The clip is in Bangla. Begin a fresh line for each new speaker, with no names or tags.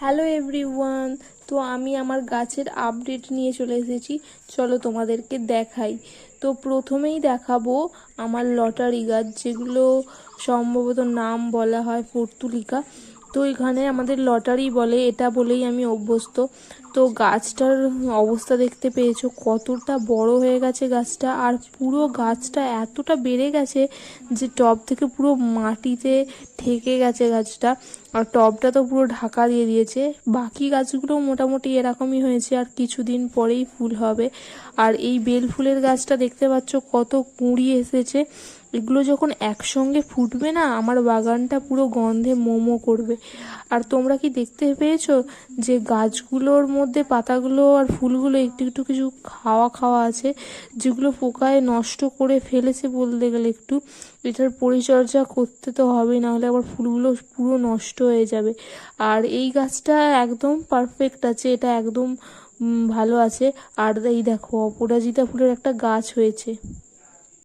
Hello everyone. তো আমি আমার গাছের আপডেট নিয়ে চলে এসেছি, চলো তোমাদেরকে দেখাই। তো প্রথমেই দেখাবো আমার লটারি গাছ, যেগুলো সম্ভবত নাম বলা হয় পর্তুলিকা। তো এখানে আমাদের লটারি বলে, এটা বলেই আমি অভ্যস্ত। তো গাছটার অবস্থা দেখতে পেয়েছো, কতটা বড় হয়ে গেছে গাছটা, আর পুরো গাছটা এতটা বেড়ে গেছে যে টব থেকে পুরো মাটিতে ঠেকে গেছে গাছটা। আর টবটা তো পুরো ঢাকা দিয়ে দিয়েছে। বাকি গাছগুলো মোটামুটি এরকমই হয়েছে, আর কিছুদিন পরেই ফুল হবে। আর এই বেল ফুলের গাছটা দেখতে পাচ্ছ কত কুঁড়ি এসেছে। এগুলো যখন একসঙ্গে ফুটবে না, আমার বাগানটা পুরো গন্ধে মোমো করবে। আর তোমরা কি দেখতে পেয়েছো যে গাছগুলোর মধ্যে পাতাগুলো আর ফুলগুলো একটু একটু কিছু খাওয়া খাওয়া আছে, যেগুলো পোকায় নষ্ট করে ফেলেছে বলতে গেলে। একটু এটার পরিচর্যা করতে তো হবেই, নাহলে আবার ফুলগুলো পুরো নষ্ট হয়ে যাবে। আর এই গাছটা একদম পারফেক্ট আছে, এটা একদম ভালো আছে। আর এই দেখো, অপরাজিতা ফুলের একটা গাছ হয়েছে।